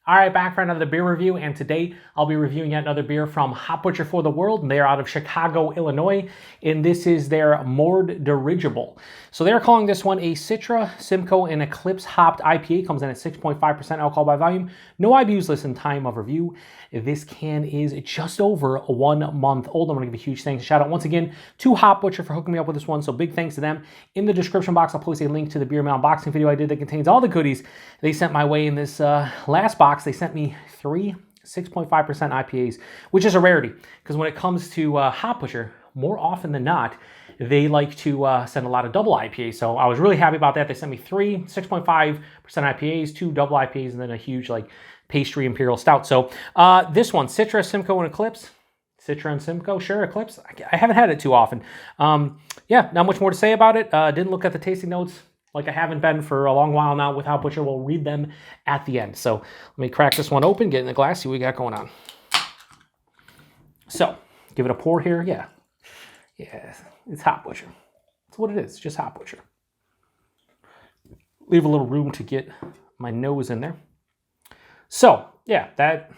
All right, back for another beer review, and today I'll be reviewing yet another beer from Hop Butcher for the World, and they're out of Chicago, Illinois, and this is their Moored Dirigible. So they're calling this one a Citra, Simcoe and Eclipse-hopped IPA. Comes in at 6.5% alcohol by volume. No IBUs listed in time of review. This can is just over 1 month old. I'm going to give a huge thanks and shout out once again to Hop Butcher for hooking me up with this one, so big thanks to them. In the description box, I'll post a link to the beer mail unboxing video I did that contains all the goodies they sent my way in this last box. They sent me 3 6.5% IPAs, which is a rarity because when it comes to Hop Butcher, more often than not, they like to send a lot of double IPAs. So I was really happy about that. They sent me 3 6.5% IPAs, 2 double IPAs, and then a huge like pastry Imperial Stout. So this one, Citra, Simcoe, and Eclipse. Citra and Simcoe, sure, Eclipse. I haven't had it too often. Yeah, not much more to say about it. Didn't look at the tasting notes like I haven't been for a long while now with Hop Butcher. We'll read them at the end. So let me crack this one open, get in the glass, see what we got going on. So, give it a pour here. Yeah, it's Hop Butcher. That's what it is, just Hop Butcher. Leave a little room to get my nose in there. So, yeah, that,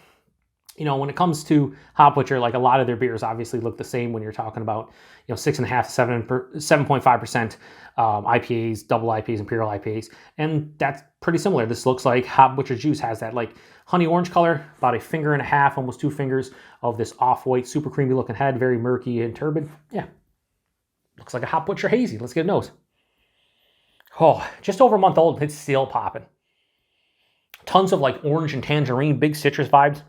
you know, when it comes to Hop Butcher, like a lot of their beers obviously look the same when you're talking about, you know, 6.5 to 7.5% IPAs, double IPAs, Imperial IPAs, and that's pretty similar. This looks like Hop Butcher juice has that like honey orange color, about 1.5 fingers, almost 2 fingers of this off-white, super creamy looking head, very murky and turbid. Yeah, looks like a Hop Butcher hazy. Let's get a nose. Oh, just over a month old, it's still popping. Tons of like orange and tangerine, big citrus vibes.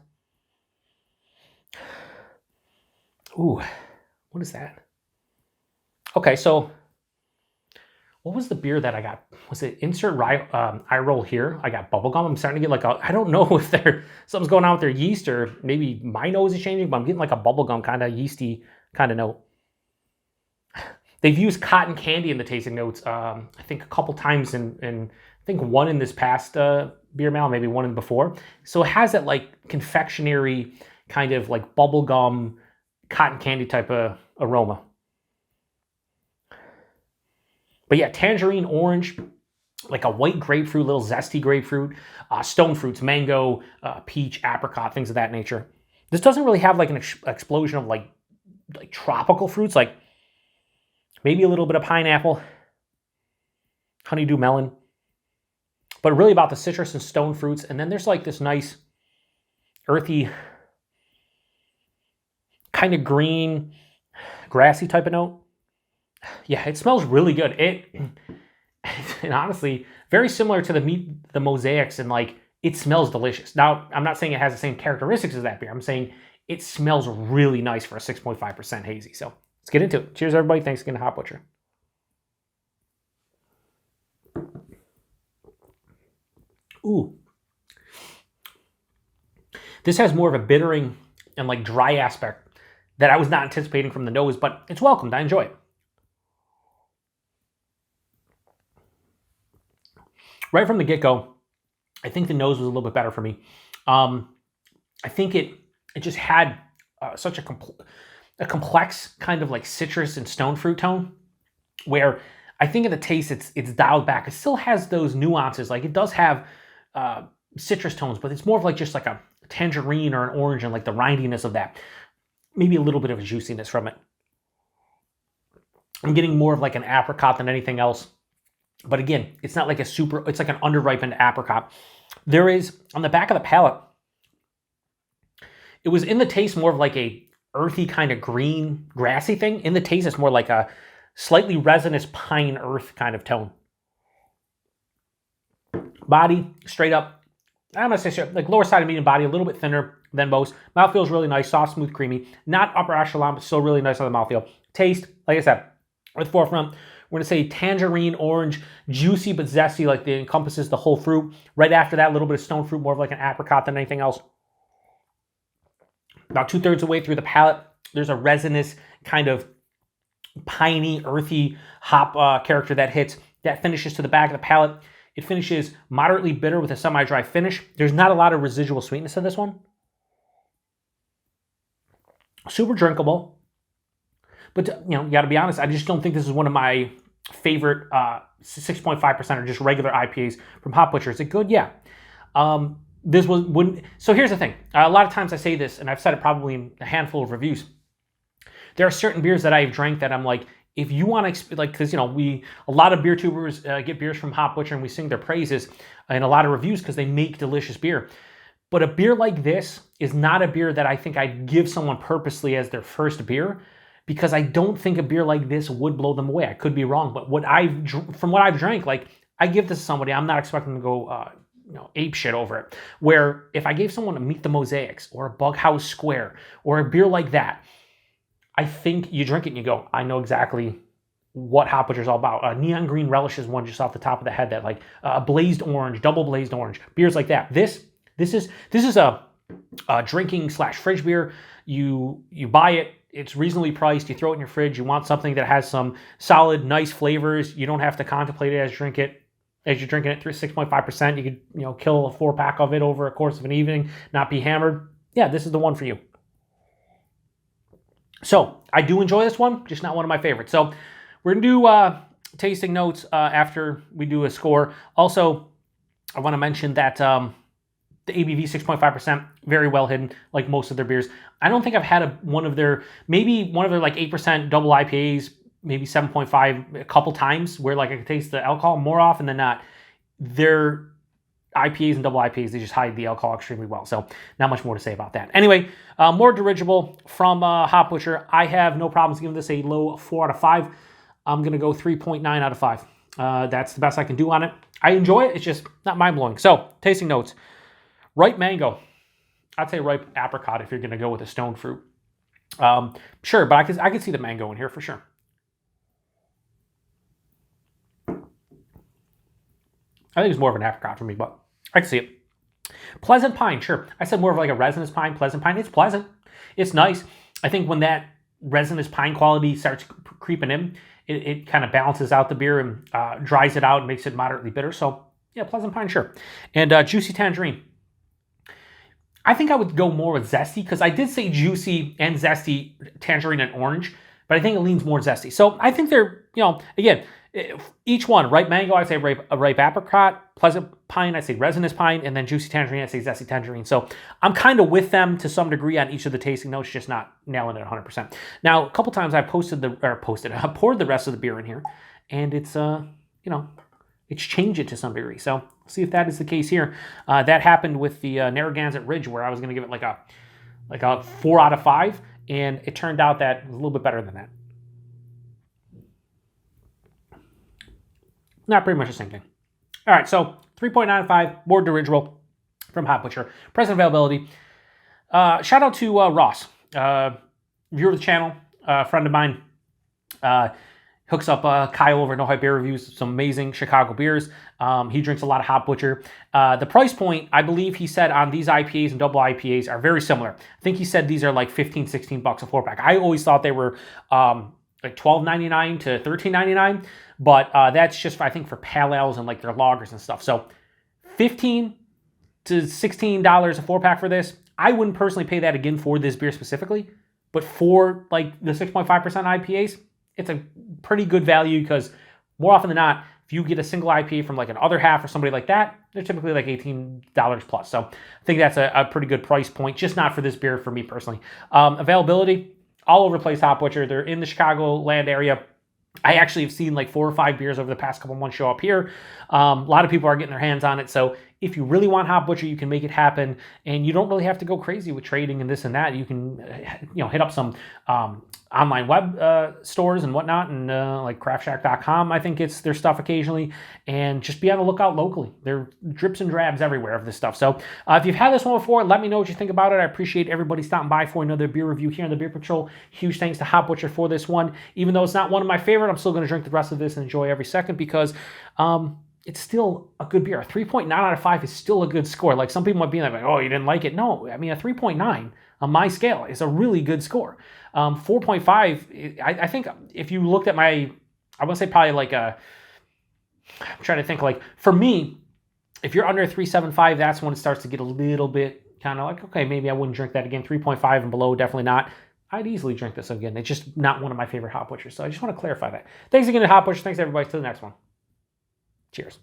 Ooh, what is that? Okay, so what was the beer that I got? Was it insert eye roll here? I got bubblegum. I'm starting to get like a, I don't know if something's going on with their yeast or maybe my nose is changing, but I'm getting like a bubblegum kind of yeasty kind of note. They've used cotton candy in the tasting notes, I think a couple times in I think one in this past beer mail, maybe one in before. So it has that like confectionery kind of like bubblegum, cotton candy type of aroma. But yeah, tangerine, orange, like a white grapefruit, little zesty grapefruit, stone fruits, mango, peach, apricot, things of that nature. This doesn't really have like an explosion of like tropical fruits, like maybe a little bit of pineapple, honeydew melon, but really about the citrus and stone fruits. And then there's like this nice earthy, kind of green, grassy type of note. Yeah, it smells really good. And honestly, very similar to the mosaics, and like it smells delicious. Now, I'm not saying it has the same characteristics as that beer. I'm saying it smells really nice for a 6.5% hazy. So let's get into it. Cheers, everybody. Thanks again to Hop Butcher. Ooh. This has more of a bittering and like dry aspect that I was not anticipating from the nose, but it's welcomed. I enjoy it. Right from the get-go, I think the nose was a little bit better for me. I think it just had such a complex kind of like citrus and stone fruit tone, where I think in the taste it's dialed back. It still has those nuances, like it does have citrus tones, but it's more of like just like a tangerine or an orange and like the rindiness of that. Maybe a little bit of a juiciness from it. I'm getting more of like an apricot than anything else. But again, it's not like it's like an underripened apricot. There is, on the back of the palate, it was in the taste more of like a earthy kind of green, grassy thing. In the taste, it's more like a slightly resinous pine earth kind of tone. Body, straight up, I'm going to say straight, like lower side of medium body, a little bit thinner than most. Mouth feels really nice, soft, smooth, creamy. Not upper echelon, but still really nice on the mouthfeel. Taste, like I said, with forefront, we're going to say tangerine, orange, juicy but zesty, like it encompasses the whole fruit. Right after that, a little bit of stone fruit, more of like an apricot than anything else. About 2/3 of the way through the palate, there's a resinous kind of piney, earthy hop character that hits. That finishes to the back of the palate. It finishes moderately bitter with a semi-dry finish. There's not a lot of residual sweetness in this one. Super drinkable. But, you know, you got to be honest, I just don't think this is one of my favorite 6.5% or just regular IPAs from Hop Butcher. Is it good? Yeah. this wouldn't. So here's the thing. A lot of times I say this, and I've said it probably in a handful of reviews. There are certain beers that I've drank that I'm like, if you want to, like, because, you know, a lot of beer tubers get beers from Hop Butcher and we sing their praises in a lot of reviews because they make delicious beer. But a beer like this is not a beer that I think I'd give someone purposely as their first beer, because I don't think a beer like this would blow them away. I could be wrong, but from what I've drank, like, I give this to somebody, I'm not expecting them to go, you know, ape shit over it. Where if I gave someone a Meet the Mosaics or a Bughouse Square or a beer like that, I think you drink it and you go, I know exactly what Hop Butcher's all about. Neon Green Relish is one just off the top of the head that, like, Blazed Orange, Double Blazed Orange, beers like that. This is a drinking / fridge beer. You buy it, it's reasonably priced, you throw it in your fridge, you want something that has some solid, nice flavors, you don't have to contemplate it as you're drinking it through 6.5%, you could, you know, kill a 4-pack of it over a course of an evening, not be hammered. Yeah, this is the one for you. So, I do enjoy this one, just not one of my favorites. So, we're going to do tasting notes after we do a score. Also, I want to mention that the ABV 6.5%, very well hidden, like most of their beers. I don't think I've had one of their like 8% double IPAs, maybe 7.5 a couple times, where like I can taste the alcohol more often than not. Their IPAs and double IPAs, they just hide the alcohol extremely well. So not much more to say about that. Anyway, Moored Dirigible from Hop Butcher. I have no problems giving this a low 4 out of 5. I'm going to go 3.9 out of 5. That's the best I can do on it. I enjoy it. It's just not mind-blowing. So, tasting notes. Ripe mango. I'd say ripe apricot if you're going to go with a stone fruit. Sure, but I can see the mango in here for sure. I think it's more of an apricot for me, but I can see it. Pleasant pine, sure. I said more of like a resinous pine, pleasant pine. It's pleasant. It's nice. I think when that resinous pine quality starts creeping in, it kind of balances out the beer and dries it out and makes it moderately bitter. So, yeah, pleasant pine, sure. And juicy tangerine. I think I would go more with zesty, because I did say juicy and zesty, tangerine and orange, but I think it leans more zesty. So I think they're, you know, again, each one, ripe mango, I say ripe apricot, pleasant pine, I say resinous pine, and then juicy tangerine, I say zesty tangerine. So I'm kind of with them to some degree on each of the tasting notes, just not nailing it 100%. Now, a couple times I poured the rest of the beer in here, and it's, you know, it's changed it to some degree. So we'll see if that is the case here. That happened with the Narragansett Ridge, where I was going to give it like a 4 out of 5, and it turned out that it was a little bit better than that. Not pretty much the same thing. All right, so 3.9 out of 5, Moored Dirigible from Hop Butcher. Present availability. Shout out to Ross, viewer of the channel, friend of mine. Hooks up Kyle over at No Hype Beer Reviews, some amazing Chicago beers. He drinks a lot of Hop Butcher. The price point, I believe he said on these IPAs and double IPAs are very similar. I think he said these are like $15, $16 a 4-pack. I always thought they were like $12.99 to $13.99, but that's just, I think, for pale ales and like their lagers and stuff. So $15 to $16 a 4-pack for this. I wouldn't personally pay that again for this beer specifically, but for like the 6.5% IPAs, it's a pretty good value, because more often than not, if you get a single IPA from like an Other Half or somebody like that, they're typically like $18 plus. So I think that's a pretty good price point, just not for this beer for me personally. Availability, all over the place, Hop Butcher. They're in the Chicagoland area. I actually have seen like 4 or 5 beers over the past couple months show up here. A lot of people are getting their hands on it. So if you really want Hop Butcher, you can make it happen, and you don't really have to go crazy with trading and this and that. You can, you know, hit up some online web stores and whatnot, and like craftshack.com, I think it's their stuff occasionally, and just be on the lookout locally. There are drips and drabs everywhere of this stuff. So if you've had this one before, let me know what you think about it. I appreciate everybody stopping by for another beer review here on the Beer Patrol. Huge thanks to Hop Butcher for this one. Even though it's not one of my favorite, I'm still going to drink the rest of this and enjoy every second, because it's still a good beer. A 3.9 out of 5 is still a good score. Like, some people might be like, oh, you didn't like it. No, I mean, a 3.9 on my scale is a really good score. 4.5, I think if you looked at my, I want to say probably like I'm trying to think, like, for me, if you're under 3.75, that's when it starts to get a little bit kind of like, okay, maybe I wouldn't drink that again. 3.5 and below, definitely not. I'd easily drink this again. It's just not one of my favorite Hop Butchers. So I just want to clarify that. Thanks again to Hop Butcher. Thanks, everybody. To the next one. Cheers.